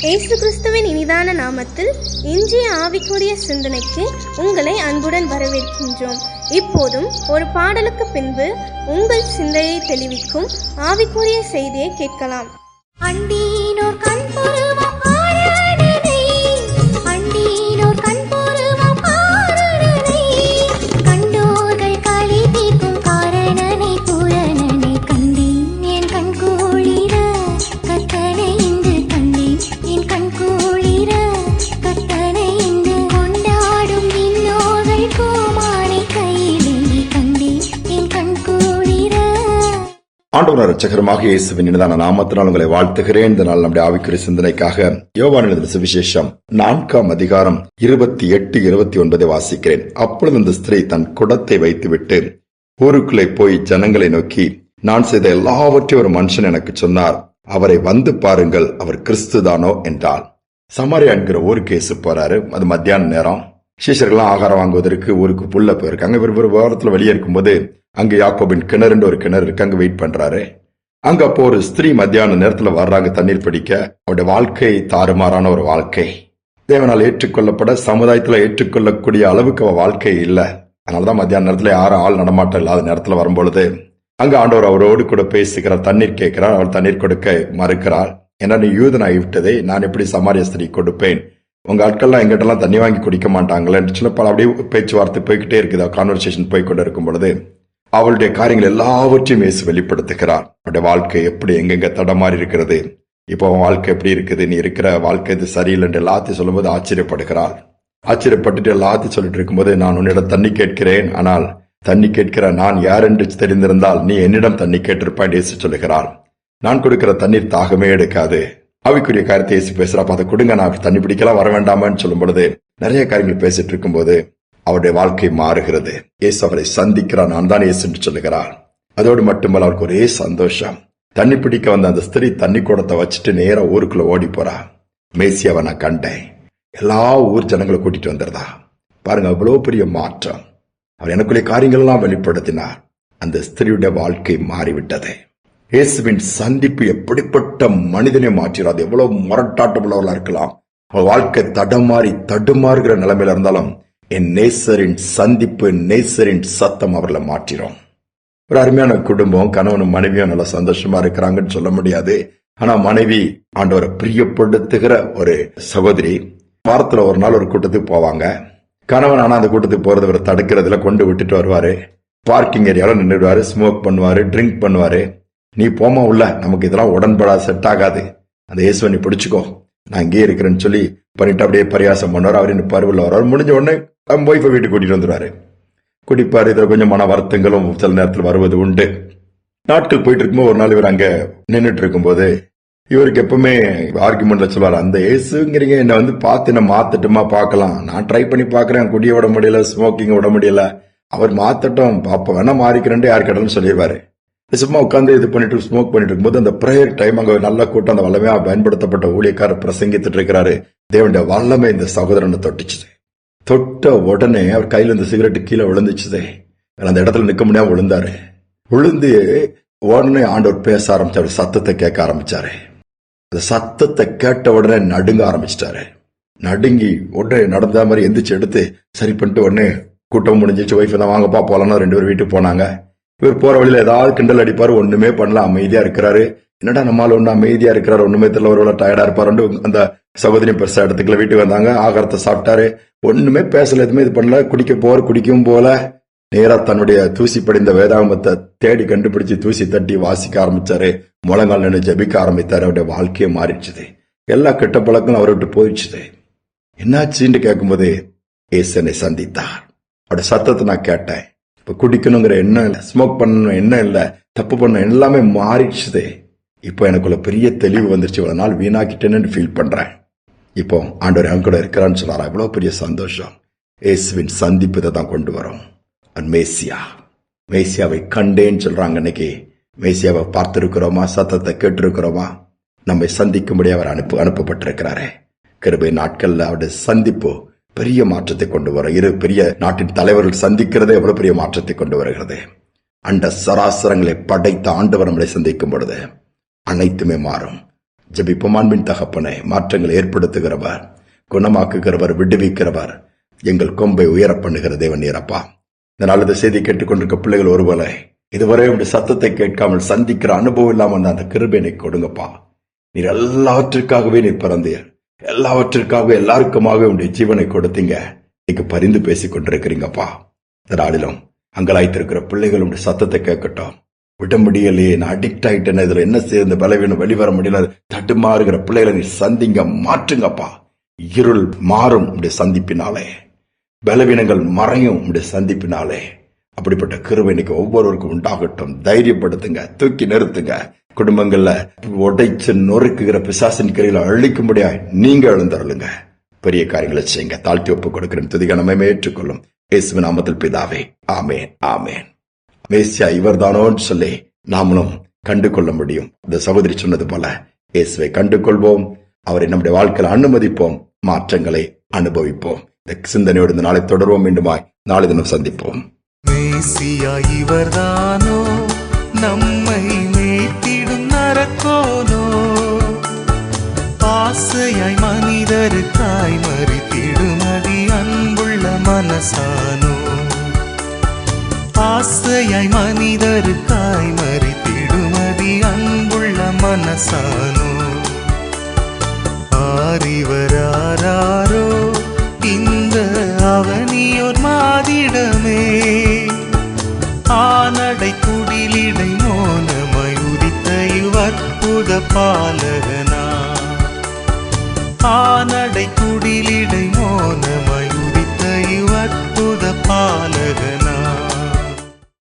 இயேசு கிறிஸ்துவின் இனிதான நாமத்தில் இன்றைய ஆவிக்குரிய சிந்தனைக்கு உங்களை அன்புடன் வரவேற்கின்றோம். இப்போதும் ஒரு பாடலுக்கு பின்பு உங்கள் சிந்தையை தெளிவிக்கும் ஆவிக்குரிய செய்தியை கேட்கலாம். அண்டீனோர் கண் பொருவம் ஆராதனை, அண்டீனோர் கண் பொருவம் ஆராதனை, கண்டோர்கள் களி தீர்க்கும் காரணனை பூரணனை கண்டேன் என் கண் குளிர, கர்த்தனை இன்று கண்டேன் என் கண் குளிர, கர்த்தனை இன்று கொண்டாடும் விண்ணோர்கள் கோமானை கையிலே கண்டேன் என் கண் குளிர. ஆண்டவர் இரட்சகருமாக இயேசுவின் இனிதான நாமத்தினால் உங்களை வாழ்த்துகிறேன். இந்த நாள் நம்முடைய ஆவிக்குரிய சிந்தனைக்காக யோவான் எழுதின சுவிசேஷம் 4ஆம் அதிகாரம் 28, 29 வாசிக்கிறேன். அப்பொழுது இந்த ஸ்திரீ தன் குடத்தை வைத்துவிட்டு ஊருக்குள்ளே போய் ஜனங்களை நோக்கி, நான் செய்த எல்லாவற்றையும் ஒரு மனுஷன் எனக்கு சொன்னார், அவரை வந்து பாருங்கள், அவர் கிறிஸ்துதானோ என்றாள். சமாரியா என்கிற ஊருக்கு இயேசு போறாரு. அது மத்தியான நேரம். சீஷர்கள்லாம் ஆகாரம் வாங்குவதற்கு ஊருக்கு புல்ல போயிருக்காங்க. இவர் ஒரு வாரத்துல வெளியே இருக்கும்போது அங்க யாக்கோபின் கிணறுன்ற ஒரு கிணறு இருக்கு, அங்க வெயிட் பண்றாரு. அங்க அப்போ ஒரு ஸ்திரீ மத்தியான நேரத்துல வர்றாங்க தண்ணீர் பிடிக்க. அவருடைய வாழ்க்கை தாறுமாறான ஒரு வாழ்க்கை, தேவனால் ஏற்றுக்கொள்ளப்பட சமுதாயத்துல ஏற்றுக்கொள்ளக்கூடிய அளவுக்கு அவ வாழ்க்கை இல்ல. அதனாலதான் மத்தியான நேரத்துல யாரும் ஆள் நடமாட்டம் இல்லாத நேரத்துல வரும்பொழுது அங்க ஆண்டவர் அவரோடு கூட பேசுகிறார், தண்ணீர் கேட்கிறார். அவள் தண்ணீர் கொடுக்க மறுக்கிறாள். ஏன்னா நீ யூதனாய் விட்டதே, நான் எப்படி சமாரிய ஸ்திரீ கொடுப்பேன், உங்க ஆட்கள்லாம் எங்கிட்டலாம் தண்ணி வாங்கி குடிக்க மாட்டாங்களேன்னு சின்ன பல அப்படியே பேச்சுவார்த்தை போய்கிட்டே இருக்குது. கான்வர்சேஷன் போய்கொண்டு இருக்கும் பொழுது அவளுடைய காரியங்கள் எல்லாவற்றையும் இயேசு வெளிப்படுத்துகிறார். அவருடைய வாழ்க்கை எப்படி எங்கெங்க தடமாறி இருக்கிறது, இப்போ அவன் வாழ்க்கை எப்படி இருக்குது, நீ இருக்கிற வாழ்க்கை இது சரியில்லைன்னு எல்லாத்தையும் சொல்லும்போது ஆச்சரியப்படுகிறாள். ஆச்சரியப்பட்டுட்டு எல்லாத்தையும் சொல்லிட்டு இருக்கும்போது, நான் உன்னிடம் தண்ணி கேட்கிறேன், ஆனால் தண்ணி கேட்கிற நான் யார் என்று தெரிந்திருந்தால் நீ என்னிடம் தண்ணி கேட்டிருப்பான் இயேசு சொல்லுகிறாள். நான் கொடுக்கிற தண்ணீர் தாகமே எடுக்காது. அவைக்குரிய காரியத்தை இயேசு பேசுறப்ப அதை கொடுங்க, நான் தண்ணி பிடிக்கலாம் வர வேண்டாமான்னு சொல்லும் பொழுது நிறைய காரியங்கள் பேசிட்டு இருக்கும்போது அவருடைய வாழ்க்கை மாறுகிறது. இயேசு அவரை சந்திக்கிறார், நான் தான் இயேசு என்று சொல்லுகிறார். அதோடு மட்டுமல்ல அவருக்கு ஒரே சந்தோஷம். தண்ணி பிடிக்க வந்த அந்த ஸ்திரீ தண்ணி கூடத்தை வச்சுட்டு நேரா ஊருக்குள்ள ஓடி போறா. மேசியாவை நான் கண்டேன், எல்லா ஊர் ஜனங்களை கூட்டிட்டு வந்துருதா. பாருங்க, அவ்வளவு பெரிய மாற்றம். அவர் எனக்குரிய காரியங்கள் எல்லாம் வெளிப்படுத்தினார். அந்த ஸ்திரீயுடைய வாழ்க்கை மாறிவிட்டது. இயேசுவின் சந்திப்பு எப்படிப்பட்ட மனிதனை மாற்றிடாது. எவ்வளவு முரட்டாட்டமுள்ளவர்களா இருக்கலாம், அவர் வாழ்க்கை தடுமாறுகிற நிலைமையில இருந்தாலும் என் நேசரின் சந்திப்பு, நேசரின் சத்தம் அவர்களை மாற்றிடும். ஒரு அருமையான குடும்பம், கணவனும் மனைவியும் நல்லா சந்தோஷமா இருக்கிறாங்கன்னு சொல்ல முடியாது. ஆனா மனைவி ஆண்டவரை பிரியப்படுத்துகிற ஒரு சகோதரி. வாரத்துல ஒரு நாள் ஒரு கூட்டத்துக்கு போவாங்க. கணவன் ஆனா அந்த கூட்டத்துக்கு போறது இவர் தடுக்கிறதுல கொண்டு விட்டுட்டு வருவாரு. பார்க்கிங் ஏரியாவில் நின்றுடுவாரு, ஸ்மோக் பண்ணுவாரு, ட்ரிங்க் பண்ணுவாரு. நீ போமா உள்ள, நமக்கு இதெல்லாம் உடன்படாது, செட் ஆகாது, அந்த இயேசுவை நீ பிடிச்சுக்கோ, நான் இங்கே இருக்கிறேன்னு சொல்லி பண்ணிட்டு அப்படியே பரியாசம் பண்ணுவார். அவர் இன்னும் பருவில் வர்றாரு. முடிஞ்ச உடனே ஒய்ஃபை வீட்டுக்கு கூட்டிட்டு வந்துடுவாரு. குடிப்பாரு. இதுல கொஞ்சம் மன வருத்தங்களும் சில நேரத்தில் வருவது உண்டு. நாட்கள் போயிட்டு இருக்கும்போது ஒரு நாள் இவர் அங்க நின்றுட்டு இருக்கும்போது இவருக்கு எப்பவுமே ஆர்குமெண்ட்ல சொல்லுவார், அந்த இயேசுங்கிறீங்க என்ன வந்து பார்த்து என்ன மாத்தட்டுமா பார்க்கலாம், நான் ட்ரை பண்ணி பாக்குறேன், குடிய விட முடியல, ஸ்மோக்கிங் விட முடியல, அவர் மாத்தட்டும், அப்ப வேணா மாறிக்கிறேன் யார் கேட்டாலும் சொல்லிடுவாரு. சும்மா உட்காந்து இது பண்ணிட்டு ஸ்மோக் பண்ணிட்டு இருக்கும்போது அந்த பிரேயர் டைம் அங்க நல்ல கூட்டம், அந்த வல்லமையா பயன்படுத்தப்பட்ட ஊழியக்காரர் பிரசங்கித்துட்டு இருக்கிறாரு. தேவனுடைய வல்லமை இந்த சகோதரனை தொட்டுச்சுது. தொட்ட உடனே அவர் கையில இந்த சிகரெட்டு கீழே விழுந்துச்சுதே. அந்த இடத்துல நிக்க முடியாம விழுந்தாரு. விழுந்து உடனே ஆண்டவர் பேச ஆரம்பிச்சாரு, சத்தத்தை கேட்க ஆரம்பிச்சாரு. அந்த சத்தத்தை கேட்ட உடனே நடுங்க ஆரம்பிச்சிட்டாரு. நடுங்கி உடனே நடந்த மாதிரி எந்திரிச்சு எடுத்து சரி பண்ணிட்டு உடனே கூட்டம் முடிஞ்சிச்சு. ஒய்ஃப் தான் வாங்கப்பா போலான்னு 2 பேரும் வீட்டுக்கு போனாங்க. இவர் போற வழியில ஏதாவது கிண்டல் அடிப்பாரு, ஒண்ணுமே பண்ணல, அமைதியா இருக்கிறாரு. என்னடா நம்மால ஒண்ணு அமைதியா இருக்கிறாரு, ஒண்ணுமே தெரியல, ஒரு டயர்டா இருப்பாரு. அந்த சகோதரி பெருசா இடத்துக்குள்ள வீட்டுக்கு வந்தாங்க, ஆகாரத்தை சாப்பிட்டாரு, ஒண்ணுமே பேசல, எதுவுமே இது பண்ணல. குடிக்கவும் போல நேரா தன்னுடைய தூசி படிந்த வேதாகமத்தை தேடி கண்டுபிடிச்சு தூசி தட்டி வாசிக்க ஆரம்பிச்சாரு. முழங்கால் நின்று ஜபிக்க ஆரம்பித்தாரு. அவருடைய வாழ்க்கையை மாறிடுச்சுது. எல்லா கெட்ட பழக்கம் அவரை விட்டு போயிடுச்சுது. என்னாச்சுன்னு கேட்கும்போது இயேசு என்னை சந்தித்தார். அவருடைய சத்தத்தை நான் கேட்டேன். இப்ப குடிக்கணுங்கிற எண்ணம் இல்லை, ஸ்மோக் பண்ணணும் எண்ணம் இல்லை, தப்பு பண்ண எல்லாமே மாறிடுச்சுதே. இப்போ எனக்குள்ள பெரிய தெளிவு வந்துருச்சு. இவ்வளவு நாள் வீணாக்கிட்டேன்னு ஃபீல் பண்றேன். இப்போ ஆண்டவர் என் கூட இருக்கிறான்னு சொன்னாரா, இவ்வளவு பெரிய சந்தோஷம். இயேசுவின் சந்திப்பு இதை தான் கொண்டு வரும். மேசியாவை கண்டேன்னு சொல்றாங்க. இன்னைக்கு மேசியாவை பார்த்திருக்கிறோமா, சத்தத்தை கேட்டிருக்கிறோமா? நம்மை சந்திக்கும்படி அவர் அனுப்பப்பட்டிருக்கிறாரே. கிருபை நாட்கள்ல அவருடைய சந்திப்பு பெரிய மாற்றத்தை கொண்டு வரும். இரு பெரிய நாட்டின் தலைவர்கள் சந்திக்கிறதே எவ்வளவு பெரிய மாற்றத்தை கொண்டு வருகிறது. அண்ட சராசரங்களை படைத்த ஆண்டவர் நம்மளை சந்திக்கும் பொழுது அனைத்துமே மாறும். ஜெபிப்போம். அன்பின் தகப்பனே, மாற்றங்களை ஏற்படுத்துகிறவர், குணமாக்குகிறவர், விடுவிக்கிறவர், எங்கள் கொம்பை உயர பண்ணுகிற தேவன் நீரப்பா. இந்த நல்லது செய்தி கேட்டுக்கொண்டிருக்க பிள்ளைகள் ஒருவேளை இதுவரை உடைய சத்தத்தை கேட்காமல் சந்திக்கிற அனுபவம் இல்லாமல் அந்த கிருபையை கொடுங்கப்பா. நீர் எல்லாவற்றிற்காகவே நீர் பிறந்தீர், எல்லாவற்றிற்காகவே எல்லாருக்குமாக உடைய ஜீவனை கொடுத்தீங்க. இன்னைக்கு பரிந்து பேசிக் கொண்டிருக்கிறீங்கப்பா. இந்த நாளிலும் அங்கலாய்த்திருக்கிற பிள்ளைகள் உடைய சத்தத்தை கேட்கட்டும். விட முடியலையே, நான் அடிக்ட் ஆயிட்டேன், இதுல என்ன சேர்ந்து பலவீனம் வெளிவர முடியல, தட்டுமாறுகிற பிள்ளைகளை நீ சந்திங்க, மாற்றுங்கப்பா. இருள் மாறும் உடைய சந்திப்பினாலே, பலவீனங்கள் மறையும் உடைய சந்திப்பினாலே. அப்படிப்பட்ட கிருபை இன்னைக்கு ஒவ்வொருவருக்கும் உண்டாகட்டும். தைரியப்படுத்துங்க, தூக்கி நிறுத்துங்க. குடும்பங்கள்ல உடைச்சு நொறுக்குகிற பிசாசின் கிரையில அழிக்கும்படியா நீங்க எழுந்தருளுங்க. பெரிய காரியங்களை செய்யுங்க. தாழ்த்தி ஒப்புக் கொடுக்கிறேன். துதிகனமே ஏற்றுக்கொள்ளும் இயேசுவின் நாமத்தில் பிதாவே, ஆமேன், ஆமேன். மேசியா இவர்தானோன்னு சொல்லி நாமளும் கண்டு கொள்ள முடியும். இந்த சகோதரி சொன்னது போல இயேசுவை கண்டு கொள்வோம், அவரை நம்முடைய வாழ்க்கையில் அனுமதிப்போம், மாற்றங்களை அனுபவிப்போம். இந்த சிந்தனையோடு இந்த நாளை தொடர்வோம். மீண்டுமாய் நாளை தினம் சந்திப்போம். மேசியா இவர்தானோ, நம்மை மீட்டிடும் நரக்கோனோ, ஆசையாய் மனிதருக்காய் மறித்திடும் அதி அன்புள்ள மனசானோ, ஆசையாய் மனிதருக்காய் மறித்திடும் அதி அன்புள்ள மனசானோ. ஆரிவராரோ இந்த அவனியோர் மாதிடமே, ஆனடை குடிலிடை மோனமாய் உதித்த இவ்வற்புத பாலகனா, ஆனடை குடிலிடை மோனமாய் உதித்த இவ்வற்புத பாலகனா.